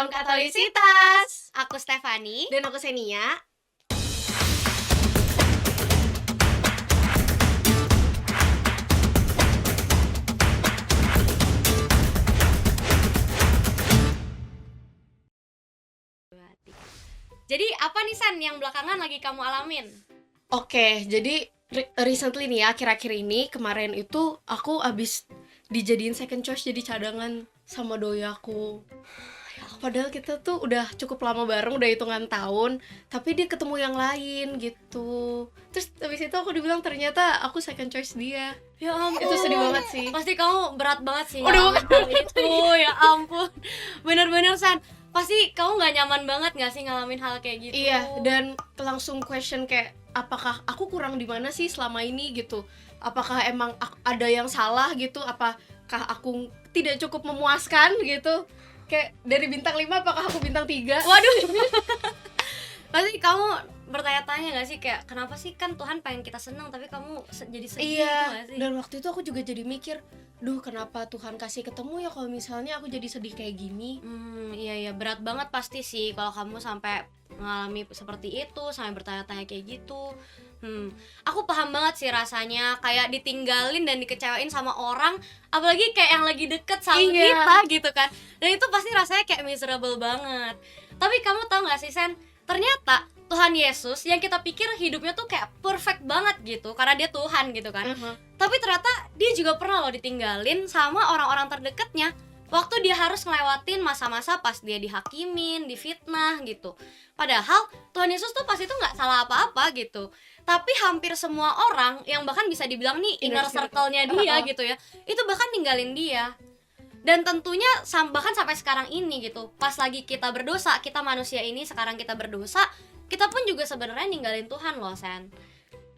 Salam Katolisitas. Aku Stefani. Dan aku Senia. Jadi apa nih San yang belakangan lagi kamu alamin? Oke, jadi recently nih ya, akhir-akhir ini, kemarin itu aku abis dijadiin second choice jadi cadangan sama doi aku. Padahal kita tuh udah cukup lama bareng, udah hitungan tahun, tapi dia ketemu yang lain gitu. Terus abis itu aku dibilang ternyata aku second choice dia. Ya ampun, Itu sedih banget sih. Pasti kamu berat banget sih Udah ngalamin hal itu. Ya ampun, bener-bener San, pasti kamu gak nyaman banget gak sih ngalamin hal kayak gitu? Iya, dan langsung question kayak apakah aku kurang di mana sih selama ini gitu? Apakah emang ada yang salah gitu? Apakah aku tidak cukup memuaskan gitu? Kayak dari bintang 5 apakah aku bintang 3? Waduh. Pasti kamu bertanya-tanya gak sih kayak kenapa sih kan Tuhan pengen kita senang tapi kamu jadi sedih gitu Iya, gak sih? dan waktu itu aku juga jadi mikir, duh kenapa Tuhan kasih ketemu ya kalau misalnya aku jadi sedih kayak gini. Iya berat banget pasti sih kalau kamu sampai mengalami seperti itu, sampai bertanya-tanya kayak gitu. Aku paham banget sih rasanya kayak ditinggalin dan dikecewain sama orang, apalagi kayak yang lagi deket sama kita gitu kan. Dan itu pasti rasanya kayak miserable banget. Tapi kamu tahu gak sih Sen, ternyata Tuhan Yesus yang kita pikir hidupnya tuh kayak perfect banget gitu karena dia Tuhan gitu kan. Tapi ternyata dia juga pernah loh ditinggalin sama orang-orang terdekatnya waktu dia harus ngelewatin masa-masa pas dia dihakimin, difitnah gitu. Padahal Tuhan Yesus tuh pas itu gak salah apa-apa gitu. Tapi hampir semua orang yang bahkan bisa dibilang nih inner circle-nya dia gitu ya, itu bahkan ninggalin dia. Dan tentunya bahkan sampai sekarang ini gitu, pas lagi kita berdosa, kita manusia ini sekarang kita berdosa, kita pun juga sebenarnya ninggalin Tuhan loh Sen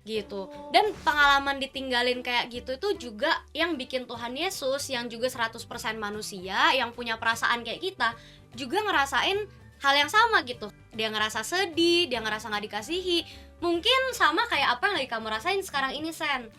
gitu. Dan pengalaman ditinggalin kayak gitu itu juga yang bikin Tuhan Yesus yang juga 100% manusia, yang punya perasaan kayak kita, juga ngerasain hal yang sama gitu. Dia ngerasa sedih, dia ngerasa gak dikasihi, mungkin sama kayak apa yang lagi kamu rasain sekarang ini Sen.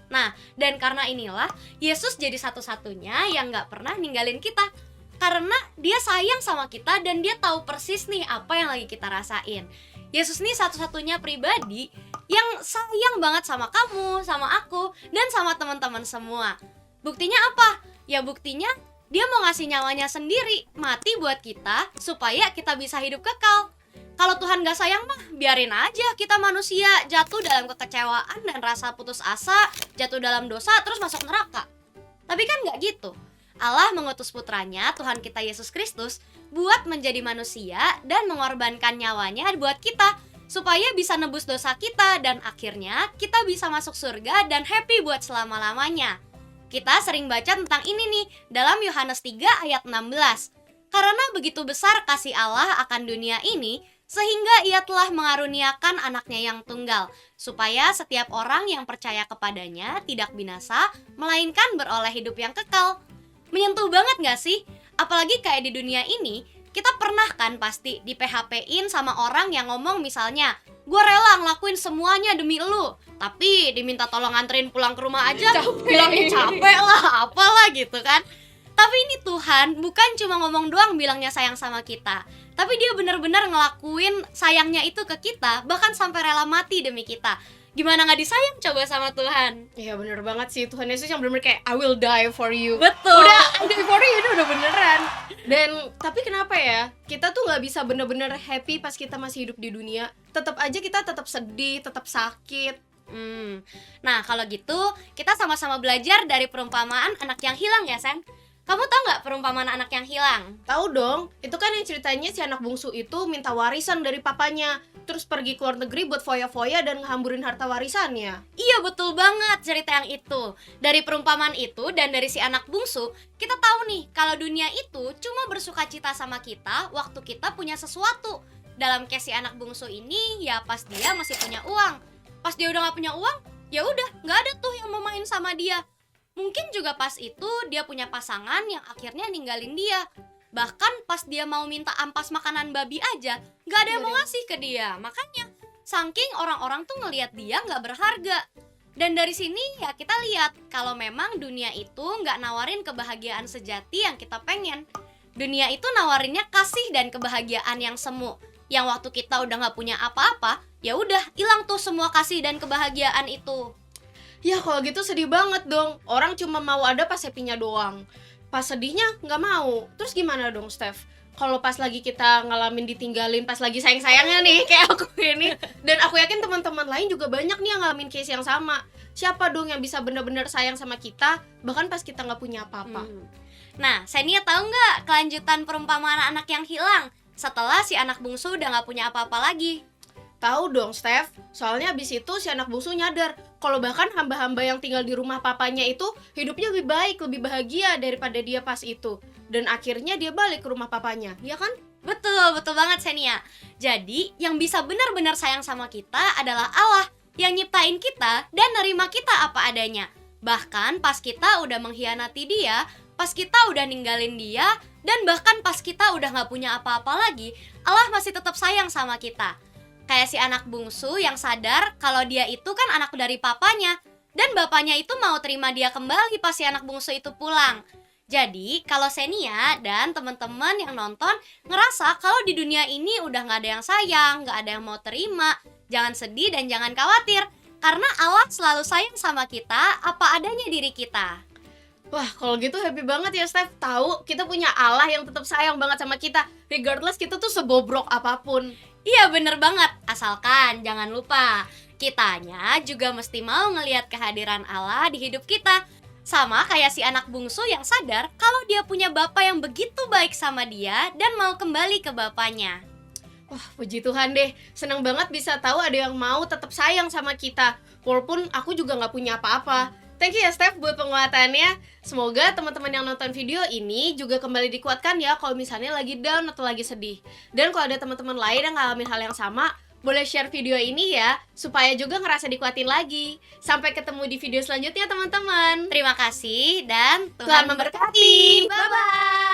Nah, dan karena inilah Yesus jadi satu-satunya yang gak pernah ninggalin kita, karena dia sayang sama kita dan dia tahu persis nih apa yang lagi kita rasain. Yesus nih satu-satunya pribadi yang sayang banget sama kamu, sama aku, dan sama teman-teman semua. Buktinya apa? Ya buktinya dia mau ngasih nyawanya sendiri, mati buat kita, supaya kita bisa hidup kekal. Kalau Tuhan gak sayang mah, biarin aja kita manusia jatuh dalam kekecewaan dan rasa putus asa, jatuh dalam dosa, terus masuk neraka. Tapi kan gak gitu. Allah mengutus putranya, Tuhan kita Yesus Kristus, buat menjadi manusia dan mengorbankan nyawanya buat kita, supaya bisa nebus dosa kita dan akhirnya kita bisa masuk surga dan happy buat selama-lamanya. Kita sering baca tentang ini nih dalam Yohanes 3 ayat 16. Karena begitu besar kasih Allah akan dunia ini, sehingga ia telah mengaruniakan anaknya yang tunggal, supaya setiap orang yang percaya kepadanya tidak binasa, melainkan beroleh hidup yang kekal. Menyentuh banget gak sih? Apalagi kayak di dunia ini, kita pernah kan pasti di PHP-in sama orang yang ngomong misalnya, gue rela ngelakuin semuanya demi lu, tapi diminta tolong nganterin pulang ke rumah aja, bilangnya capek lah, apalah gitu kan. Tapi ini Tuhan bukan cuma ngomong doang bilangnya sayang sama kita, tapi dia benar-benar ngelakuin sayangnya itu ke kita, bahkan sampai rela mati demi kita. Gimana gak disayang coba sama Tuhan? Iya bener banget sih, Tuhan Yesus yang bener-bener kayak I will die for you. Betul. Udah I die for you, itu udah beneran. Dan tapi kenapa ya, kita tuh gak bisa bener-bener happy pas kita masih hidup di dunia. Tetap aja kita tetap sedih, tetap sakit. Nah kalau gitu, kita sama-sama belajar dari perumpamaan anak yang hilang ya Sen. Kamu tahu nggak perumpamaan anak yang hilang? Tahu dong, itu kan yang ceritanya si anak bungsu itu minta warisan dari papanya, terus pergi ke luar negeri buat foya-foya dan ngehamburin harta warisannya. Iya betul banget cerita yang itu. Dari perumpamaan itu dan dari si anak bungsu, kita tahu nih kalau dunia itu cuma bersukacita sama kita waktu kita punya sesuatu. Dalam case si anak bungsu ini ya pas dia masih punya uang. Pas dia udah nggak punya uang, ya udah nggak ada tuh yang mau main sama dia. Mungkin juga pas itu dia punya pasangan yang akhirnya ninggalin dia. Bahkan pas dia mau minta ampas makanan babi aja, gak ada yang mau ngasih ke dia. Makanya saking orang-orang tuh ngelihat dia gak berharga. Dan dari sini ya kita lihat kalau memang dunia itu gak nawarin kebahagiaan sejati yang kita pengen. Dunia itu nawarinnya kasih dan kebahagiaan yang semu. Yang waktu kita udah nggak punya apa-apa, ya udah hilang tuh semua kasih dan kebahagiaan itu. Ya kalau gitu sedih banget dong. Orang cuma mau ada pas happy-nya doang. Pas sedihnya nggak mau. Terus gimana dong, Steph? Kalau pas lagi kita ngalamin ditinggalin, pas lagi sayang-sayangnya nih kayak aku ini, dan aku yakin teman-teman lain juga banyak nih yang ngalamin case yang sama. Siapa dong yang bisa bener-bener sayang sama kita bahkan pas kita nggak punya apa-apa? Nah, Senia tahu nggak kelanjutan perumpamaan anak yang hilang setelah si anak bungsu udah nggak punya apa-apa lagi? Tahu dong, Steph. Soalnya abis itu si anak bungsu nyadar kalau bahkan hamba-hamba yang tinggal di rumah papanya itu hidupnya lebih baik, lebih bahagia daripada dia pas itu. Dan akhirnya dia balik ke rumah papanya, ya kan? Betul, betul banget Senia. Jadi, yang bisa benar-benar sayang sama kita adalah Allah yang nyiptain kita dan nerima kita apa adanya. Bahkan pas kita udah mengkhianati dia, pas kita udah ninggalin dia, dan bahkan pas kita udah gak punya apa-apa lagi, Allah masih tetap sayang sama kita. Kayak si anak bungsu yang sadar kalau dia itu kan anak dari papanya, dan bapaknya itu mau terima dia kembali pas si anak bungsu itu pulang. Jadi, kalau Senia dan teman-teman yang nonton ngerasa kalau di dunia ini udah gak ada yang sayang, gak ada yang mau terima, jangan sedih dan jangan khawatir, karena Allah selalu sayang sama kita apa adanya diri kita. Wah, kalau gitu happy banget ya, Steph. Tahu kita punya Allah yang tetap sayang banget sama kita, regardless kita tuh sebobrok apapun. Iya bener banget, asalkan jangan lupa kitanya juga mesti mau ngelihat kehadiran Allah di hidup kita. Sama kayak si anak bungsu yang sadar kalau dia punya bapak yang begitu baik sama dia dan mau kembali ke bapaknya. Wah, puji Tuhan deh. Senang banget bisa tahu ada yang mau tetap sayang sama kita, walaupun aku juga nggak punya apa-apa. Thank you ya, Steph, buat penguatannya. Semoga teman-teman yang nonton video ini juga kembali dikuatkan ya kalau misalnya lagi down atau lagi sedih. Dan kalau ada teman-teman lain yang ngalamin hal yang sama, boleh share video ini ya, supaya juga ngerasa dikuatin lagi. Sampai ketemu di video selanjutnya, teman-teman. Terima kasih dan Tuhan memberkati. Bye-bye.